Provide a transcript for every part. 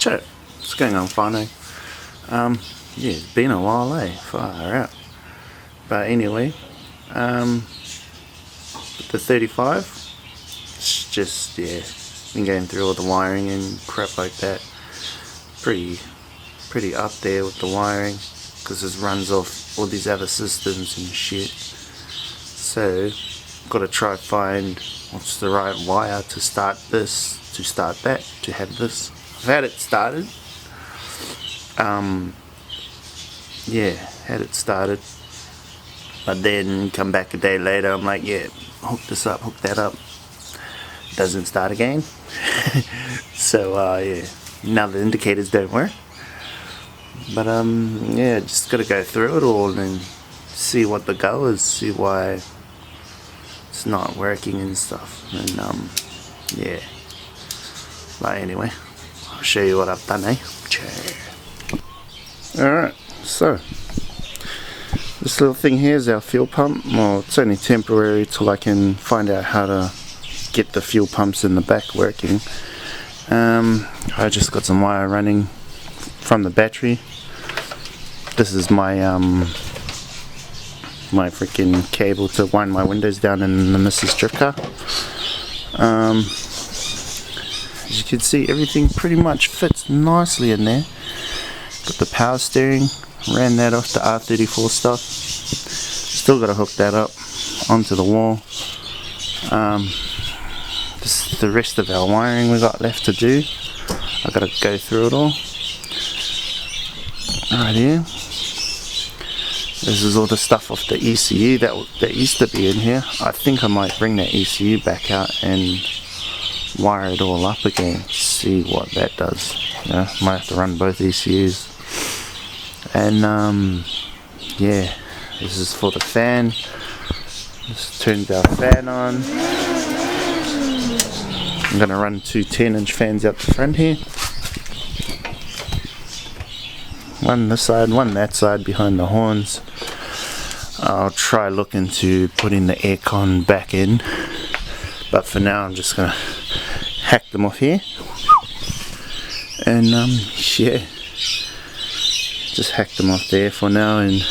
Watch out. What's going on, whanau? Yeah, it's been a while, far out. But anyway, the 35, it's just, yeah, been going through all the wiring and crap like that. Pretty up there with the wiring, because it runs off all these other systems and shit. So, gotta try find what's the right wire to start this, to start that, to have this. I've had it started. Yeah, had it started, but then come back a day later, I'm like, yeah, hook this up, hook that up, doesn't start again. So yeah, now the indicators don't work, but yeah, just gotta go through it all and see what the go is, see why it's not working and stuff, and yeah, but anyway, I'll show you what I've done, Alright, so this little thing here is our fuel pump. Well, it's only temporary till I can find out how to get the fuel pumps in the back working. I just got some wire running from the battery. This is my my freaking cable to wind my windows down in the Mrs. Drift car. As you can see, everything pretty much fits nicely in there. Got the power steering, ran that off the R34 stuff. Still got to hook that up onto the wall. This is the rest of our wiring we got left to do. I got to go through it all. Right here. This is all the stuff off the ECU that used to be in here. I think I might bring that ECU back out and wire it all up again. See what that does. Yeah, might have to run both ECUs. And yeah, this is for the fan. This turns our fan on. I'm gonna run two 10-inch fans out the front here. One this side, one that side behind the horns. I'll try looking to putting the aircon back in, but for now I'm just gonna hack them off here. And yeah, just hack them off there for now, and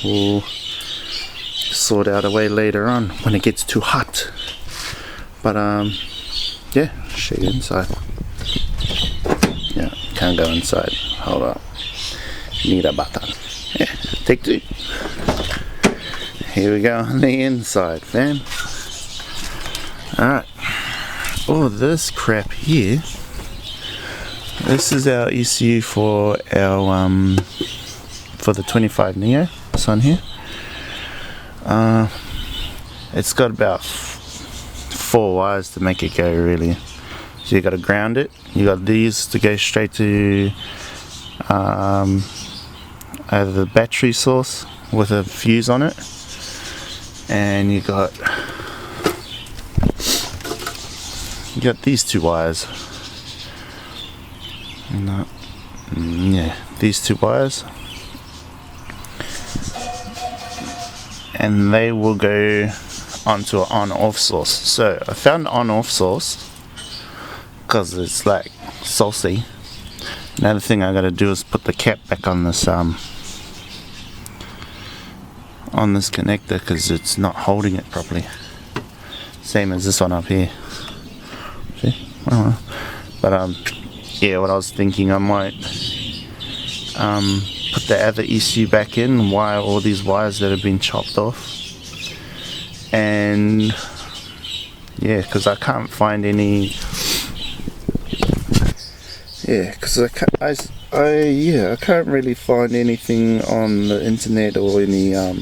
we'll sort out a way later on when it gets too hot. But yeah, show you inside. Yeah, can't go inside. Hold up. Need a button. Yeah, take two. Here we go on the inside, fam. Alright. All this crap here. This is our ECU for our for the 25neo. This one here. It's got about 4 wires to make it go, really. So you got to ground it. You got these to go straight to either the battery source with a fuse on it, and you got these 2 wires. Yeah, these 2 wires, and they will go onto an on-off source. So I found an on-off source because it's like saucy. Another thing I gotta do is put the cap back on this connector, because it's not holding it properly. Same as this one up here. See? But yeah, what I was thinking, I might put the other ECU back in, wire all these wires that have been chopped off, and yeah, because I can't find any. Yeah, because I can't really find anything on the internet or any of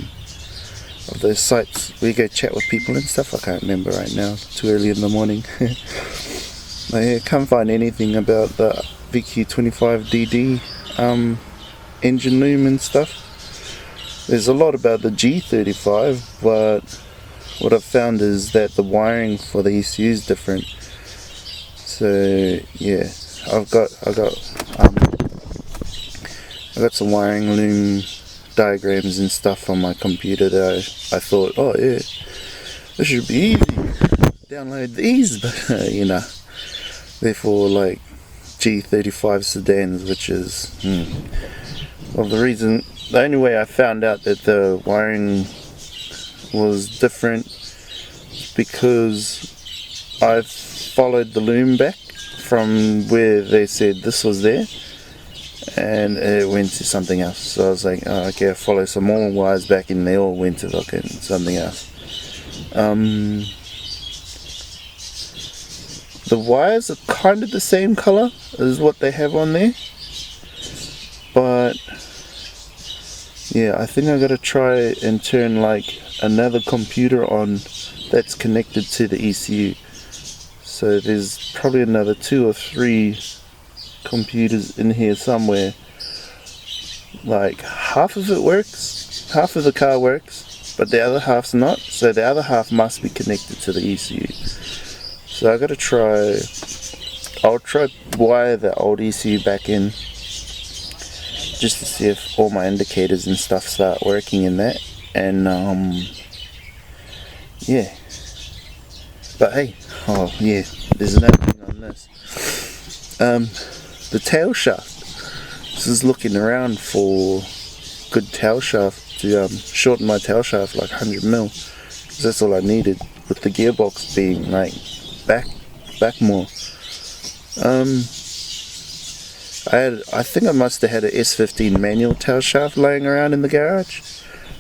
those sites where you go chat with people and stuff. I can't remember right now, too early in the morning. But yeah, can't find anything about the VQ25DD engine loom and stuff. There's a lot about the G35, but what I've found is that the wiring for the ECU is different. So yeah, I got some wiring loom diagrams and stuff on my computer that I thought, oh yeah, this should be easy. Download these, but you know, they're for like G35 sedans, which is well, the only way I found out that the wiring was different because I followed the loom back from where they said this was there, and it went to something else. So I was like, oh, okay, I follow some more wires back, and they all went to fucking something else. The wires are kind of the same color as what they have on there, but yeah, I think I gotta try and turn like another computer on that's connected to the ECU. So there's probably another 2 or 3 computers in here somewhere. Like half of it works, half of the car works, but the other half's not. So the other half must be connected to the ECU. So I gotta try. I'll try wire the old ECU back in, just to see if all my indicators and stuff start working in that. And yeah. But hey, oh yeah, there's another thing on this. The tail shaft. This is looking around for good tail shaft to shorten my tail shaft like 100mm. Because that's all I needed, with the gearbox being like back more. I think I must have had an S15 manual tail shaft laying around in the garage.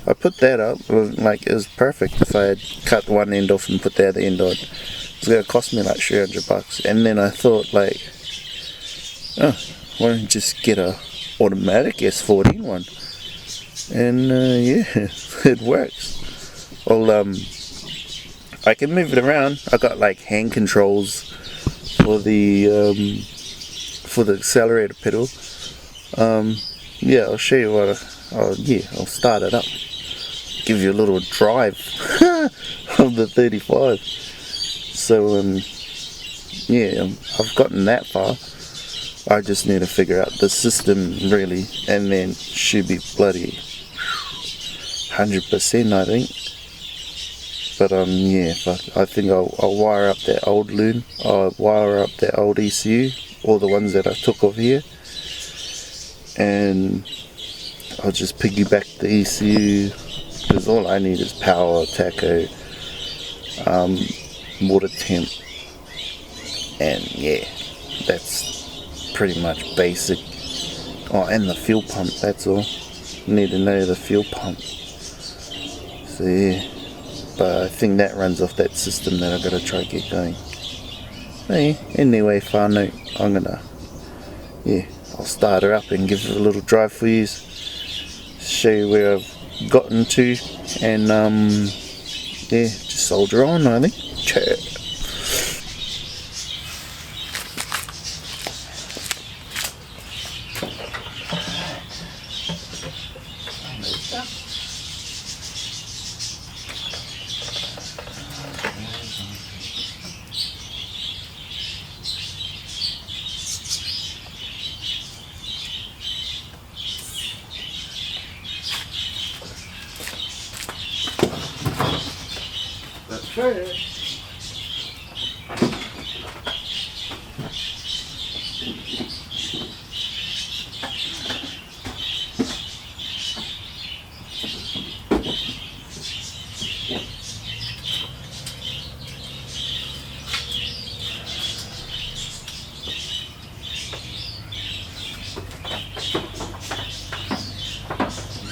I put that up, like it was perfect. If I had cut one end off and put the other end on, it was going to cost me like $300. And then I thought like, oh, why don't you just get a automatic S14 one? And yeah, it works. Well, I can move it around. I got like hand controls for the accelerator pedal. Yeah, I'll show you what. I'll start it up. Give you a little drive of the 35. So yeah, I've gotten that far. I just need to figure out the system really, and then should be bloody 100%, I think. But yeah, I think I'll wire up that old loom. I'll wire up that old ECU, all the ones that I took off here, and I'll just piggyback the ECU, because all I need is power, tacho, water temp, and yeah, that's pretty much basic. Oh, and the fuel pump, that's all. Need to know the fuel pump. So yeah, but I think that runs off that system that I've got to try to get going. Hey, anyway, whanau, I'm gonna, yeah, I'll start her up and give her a little drive for you, show you where I've gotten to, and yeah, just soldier on, I think. Ciao. That's right.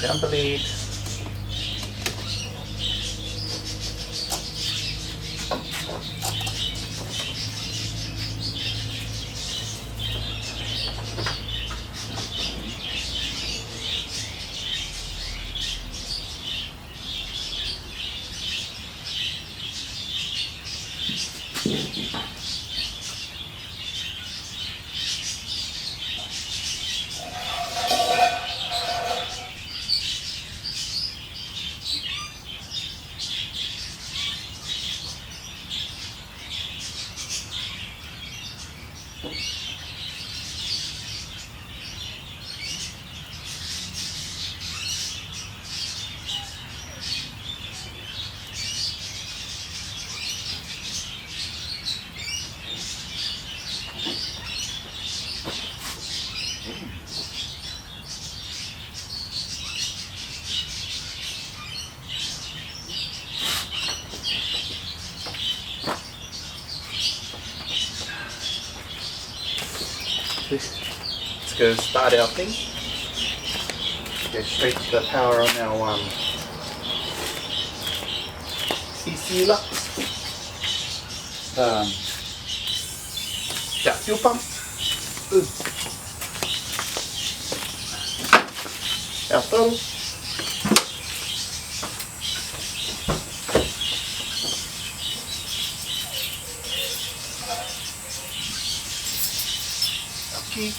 Jump a lead. Let's go start our thing. Go straight to the power on our sealer. Yeah, fuel pump. Our throttle. Our key.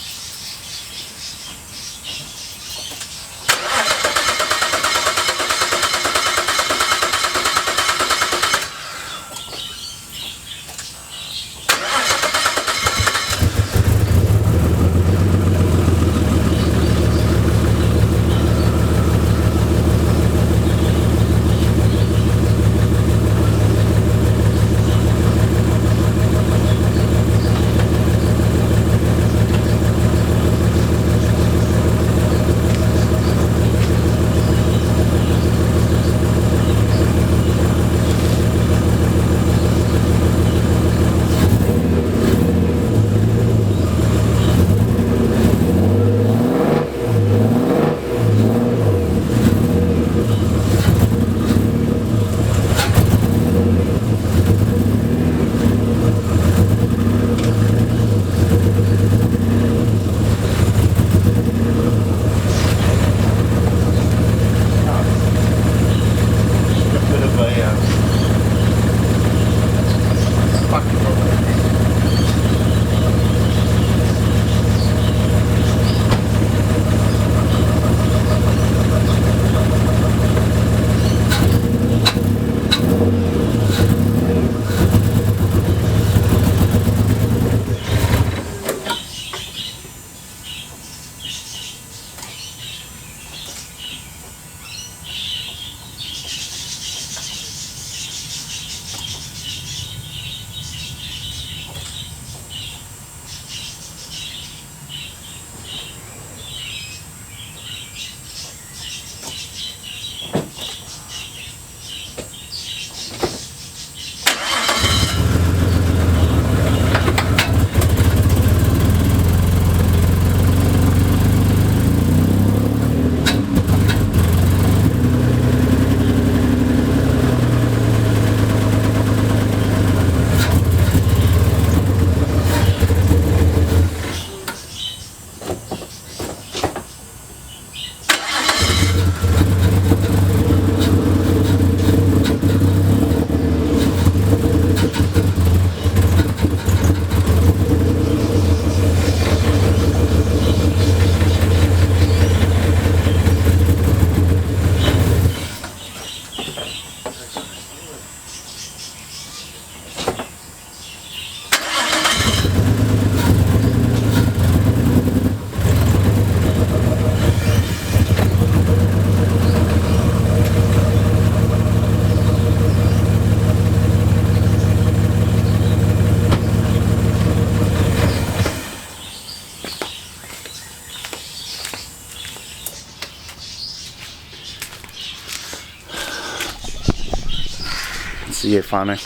So yeah, finally,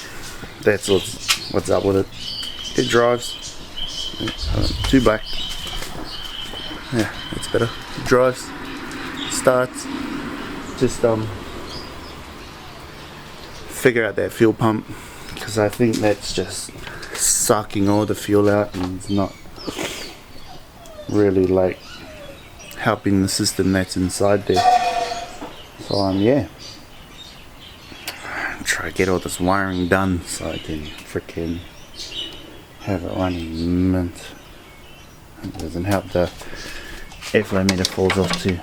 that's what's up with it. It drives. Too black. Yeah, it's better. It drives. Starts. Just figure out that fuel pump, because I think that's just sucking all the fuel out and it's not really like helping the system that's inside there. So yeah, try to get all this wiring done so I can freaking have it running mint. It doesn't help the airflow meter falls off too.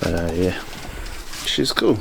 But yeah, she's cool.